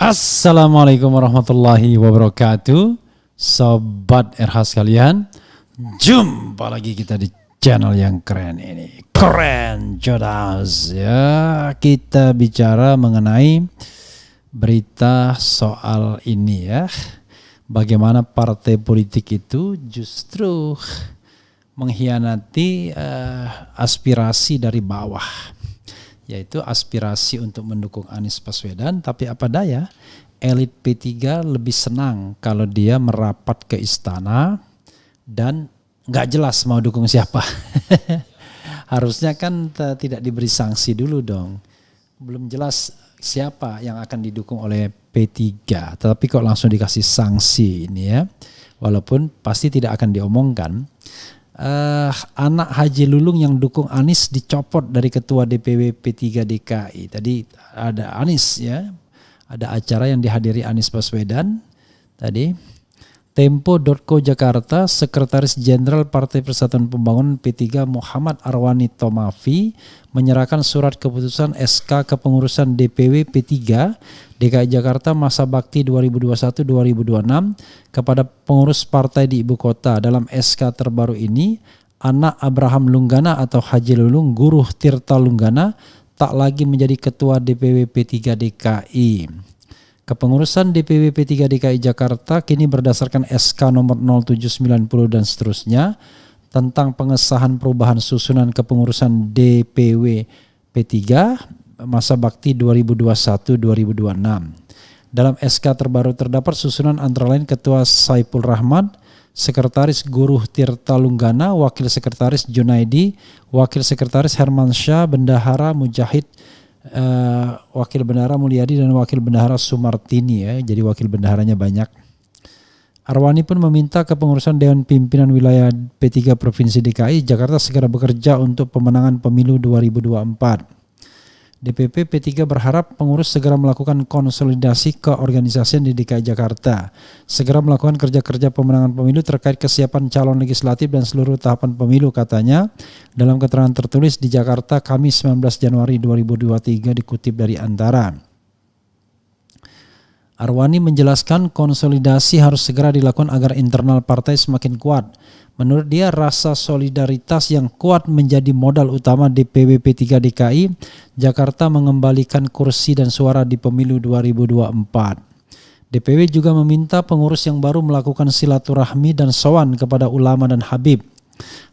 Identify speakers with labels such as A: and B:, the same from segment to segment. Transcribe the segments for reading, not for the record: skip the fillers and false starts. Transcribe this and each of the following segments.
A: Assalamualaikum warahmatullahi wabarakatuh. Sobat RH sekalian, jumpa lagi kita di channel yang keren ini. Keren Jodas ya. Kita bicara mengenai berita soal ini ya. Bagaimana partai politik itu justru mengkhianati aspirasi dari bawah, yaitu aspirasi untuk mendukung Anies Baswedan, tapi apa daya elit P3 lebih senang kalau dia merapat ke istana dan nggak jelas mau dukung siapa. Harusnya kan tidak diberi sanksi dulu dong, belum jelas siapa yang akan didukung oleh P3, tetapi kok langsung dikasih sanksi ini ya, walaupun pasti tidak akan diomongkan. Anak Haji Lulung yang dukung Anies dicopot dari ketua DPW P3 DKI. Tadi ada Anies ya, ada acara yang dihadiri Anies Baswedan tadi. Tempo.co Jakarta, Sekretaris Jenderal Partai Persatuan Pembangunan P3 Muhammad Arwani Tomafi menyerahkan surat keputusan SK kepengurusan DPW P3 DKI Jakarta masa bakti 2021-2026 kepada pengurus partai di ibu kota. Dalam SK terbaru ini, anak Abraham Lunggana atau Haji Lulung, Guru Tirta Lunggana, tak lagi menjadi ketua DPW P3 DKI. Kepengurusan DPW P3 DKI Jakarta kini berdasarkan SK nomor 0790 dan seterusnya tentang pengesahan perubahan susunan kepengurusan DPW P3 masa bakti 2021-2026. Dalam SK terbaru terdapat susunan antara lain Ketua Saipul Rahman, Sekretaris Guru Tirta Lunggana, Wakil Sekretaris Junaidi, Wakil Sekretaris Hermansyah, Bendahara Mujahid, Wakil Bendahara Mulyadi, dan Wakil Bendahara Sumartini ya. Jadi wakil bendaharanya banyak. Arwani pun meminta kepengurusan Dewan Pimpinan Wilayah P3 Provinsi DKI Jakarta segera bekerja untuk pemenangan pemilu 2024. DPP P3 berharap pengurus segera melakukan konsolidasi keorganisasian di DKI Jakarta, segera melakukan kerja-kerja pemenangan pemilu terkait kesiapan calon legislatif dan seluruh tahapan pemilu, katanya dalam keterangan tertulis di Jakarta Kamis 19 Januari 2023 dikutip dari Antara. Arwani menjelaskan konsolidasi harus segera dilakukan agar internal partai semakin kuat. Menurut dia, rasa solidaritas yang kuat menjadi modal utama DPW P3 DKI Jakarta mengembalikan kursi dan suara di pemilu 2024. DPW juga meminta pengurus yang baru melakukan silaturahmi dan sowan kepada ulama dan habib.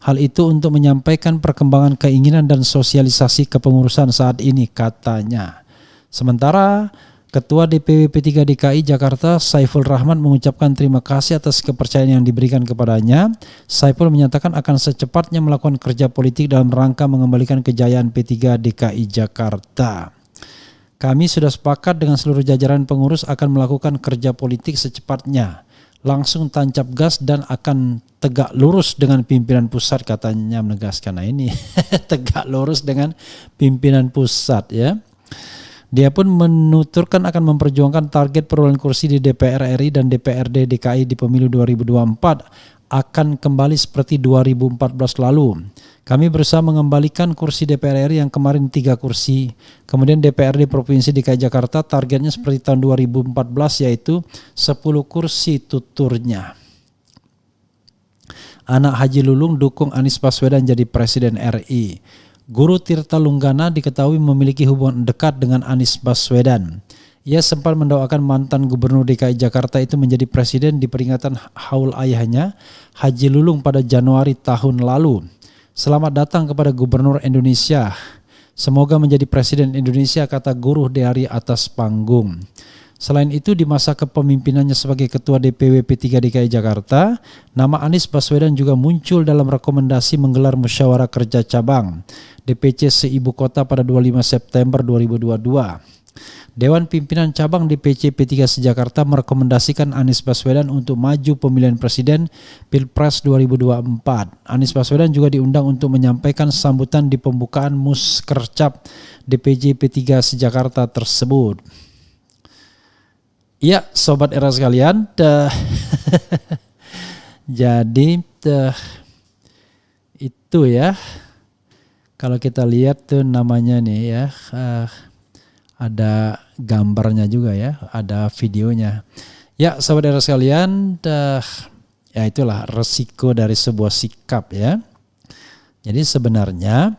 A: Hal itu untuk menyampaikan perkembangan keinginan dan sosialisasi kepengurusan saat ini, katanya. Sementara Ketua DPW P3 DKI Jakarta Saiful Rahman mengucapkan terima kasih atas kepercayaan yang diberikan kepadanya. Saiful menyatakan akan secepatnya melakukan kerja politik dalam rangka mengembalikan kejayaan P3 DKI Jakarta. Kami sudah sepakat dengan seluruh jajaran pengurus akan melakukan kerja politik secepatnya, langsung tancap gas dan akan tegak lurus dengan pimpinan pusat, katanya menegaskan. Nah ini tegak lurus dengan pimpinan pusat ya. Dia pun menuturkan akan memperjuangkan target perolehan kursi di DPR RI dan DPRD DKI di pemilu 2024 akan kembali seperti 2014 lalu. Kami berusaha mengembalikan kursi DPR RI yang kemarin 3 kursi. Kemudian DPRD Provinsi DKI Jakarta targetnya seperti tahun 2014 yaitu 10 kursi tuturnya. Anak Haji Lulung dukung Anies Baswedan jadi Presiden RI. Guru Tirta Lunggana diketahui memiliki hubungan dekat dengan Anies Baswedan. Ia sempat mendoakan mantan Gubernur DKI Jakarta itu menjadi presiden di peringatan haul ayahnya, Haji Lulung, pada Januari tahun lalu. Selamat datang kepada Gubernur Indonesia. Semoga menjadi Presiden Indonesia, kata guru dari atas panggung. Selain itu, di masa kepemimpinannya sebagai Ketua DPW P3 DKI Jakarta, nama Anies Baswedan juga muncul dalam rekomendasi menggelar musyawarah kerja cabang DPC se-Ibu Kota pada 25 September 2022. Dewan Pimpinan Cabang DPC P3 se-Jakarta merekomendasikan Anies Baswedan untuk maju pemilihan presiden Pilpres 2024. Anies Baswedan juga diundang untuk menyampaikan sambutan di pembukaan Muskercap DPC P3 se-Jakarta tersebut. Ya, sobat era sekalian, jadi itu ya, kalau kita lihat tuh namanya nih ya, ada gambarnya juga ya, ada videonya. Ya, saudara sekalian, ya itulah resiko dari sebuah sikap ya. Jadi sebenarnya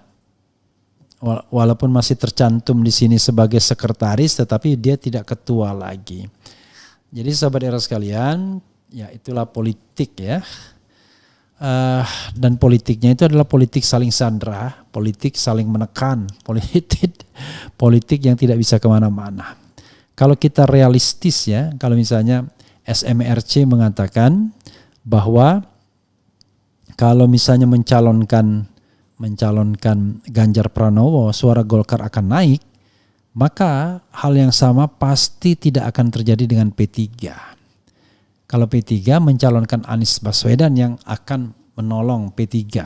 A: walaupun masih tercantum di sini sebagai sekretaris, tetapi dia tidak ketua lagi. Jadi saudara sekalian, ya itulah politik ya. Dan politiknya itu adalah politik saling sandera, politik saling menekan, politik yang tidak bisa kemana-mana. Kalau kita realistis ya, kalau misalnya SMRC mengatakan bahwa kalau misalnya mencalonkan Ganjar Pranowo, suara Golkar akan naik, maka hal yang sama pasti tidak akan terjadi dengan P3. Kalau P3 mencalonkan Anies Baswedan yang akan menolong P3.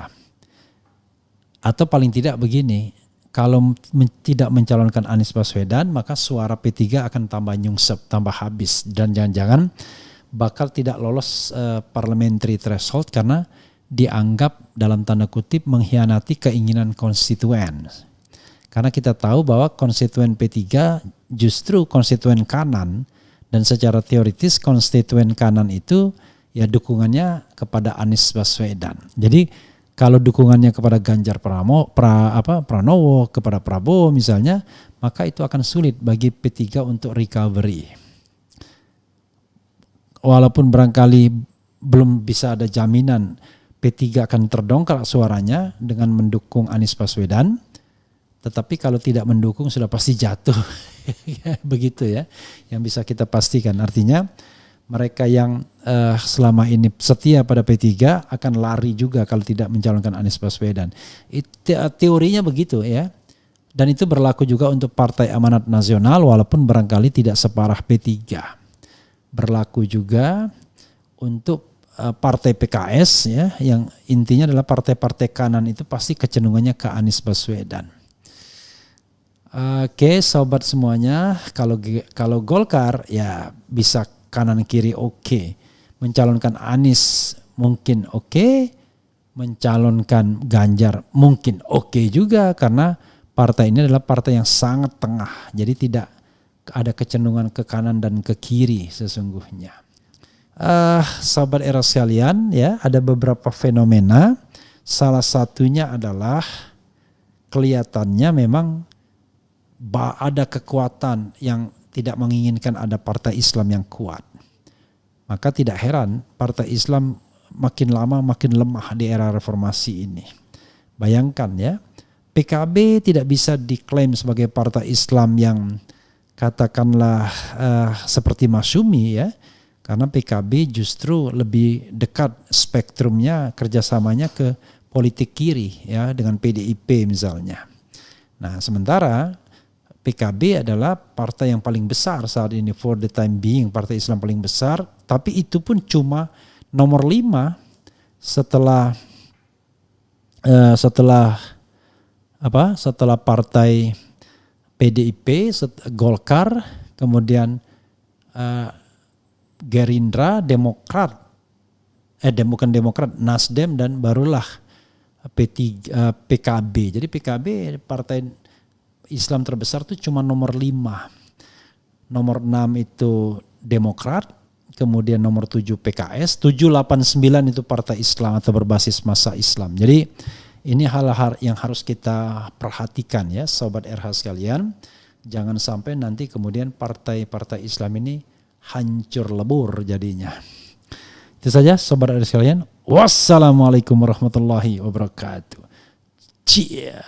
A: Atau paling tidak begini, kalau tidak mencalonkan Anies Baswedan, maka suara P3 akan tambah nyungsep, tambah habis. Dan jangan-jangan bakal tidak lolos parliamentary threshold karena dianggap dalam tanda kutip mengkhianati keinginan konstituen. Karena kita tahu bahwa konstituen P3 justru konstituen kanan, dan secara teoritis konstituen kanan itu ya dukungannya kepada Anies Baswedan. Jadi kalau dukungannya kepada Ganjar Pranowo, kepada Prabowo misalnya, maka itu akan sulit bagi P3 untuk recovery. Walaupun barangkali belum bisa ada jaminan P3 akan terdongkrak suaranya dengan mendukung Anies Baswedan, tetapi kalau tidak mendukung sudah pasti jatuh. Begitu ya, yang bisa kita pastikan. Artinya mereka yang selama ini setia pada P3 akan lari juga kalau tidak mencalonkan Anies Baswedan. Teorinya begitu ya. Dan itu berlaku juga untuk Partai Amanat Nasional walaupun barangkali tidak separah P3. Berlaku juga untuk Partai PKS ya, yang intinya adalah partai-partai kanan itu pasti kecenderungannya ke Anies Baswedan. Oke, sobat semuanya, kalau Golkar ya bisa kanan kiri oke. Mencalonkan Anies mungkin oke, mencalonkan Ganjar mungkin oke juga karena partai ini adalah partai yang sangat tengah. Jadi tidak ada kecenderungan ke kanan dan ke kiri sesungguhnya. Sahabat era sekalian ya, ada beberapa fenomena. Salah satunya adalah kelihatannya memang ada kekuatan yang tidak menginginkan ada partai Islam yang kuat. Maka tidak heran partai Islam makin lama makin lemah di era reformasi ini. Bayangkan ya, PKB tidak bisa diklaim sebagai partai Islam yang katakanlah seperti Masyumi ya. Karena PKB justru lebih dekat spektrumnya kerjasamanya ke politik kiri ya, dengan PDIP misalnya. Nah sementara PKB adalah partai yang paling besar saat ini, for the time being partai Islam paling besar, tapi itu pun cuma nomor 5 setelah partai PDIP, Golkar, kemudian Gerindra, Nasdem, dan barulah PKB. Jadi PKB partai Islam terbesar itu cuma nomor 5. Nomor 6 itu Demokrat, kemudian nomor 7 PKS, 789 itu partai Islam atau berbasis massa Islam. Jadi ini hal-hal yang harus kita perhatikan ya sobat RH sekalian. Jangan sampai nanti kemudian partai-partai Islam ini hancur lebur jadinya. Itu saja sobat RH sekalian. Wassalamualaikum warahmatullahi wabarakatuh. Cia.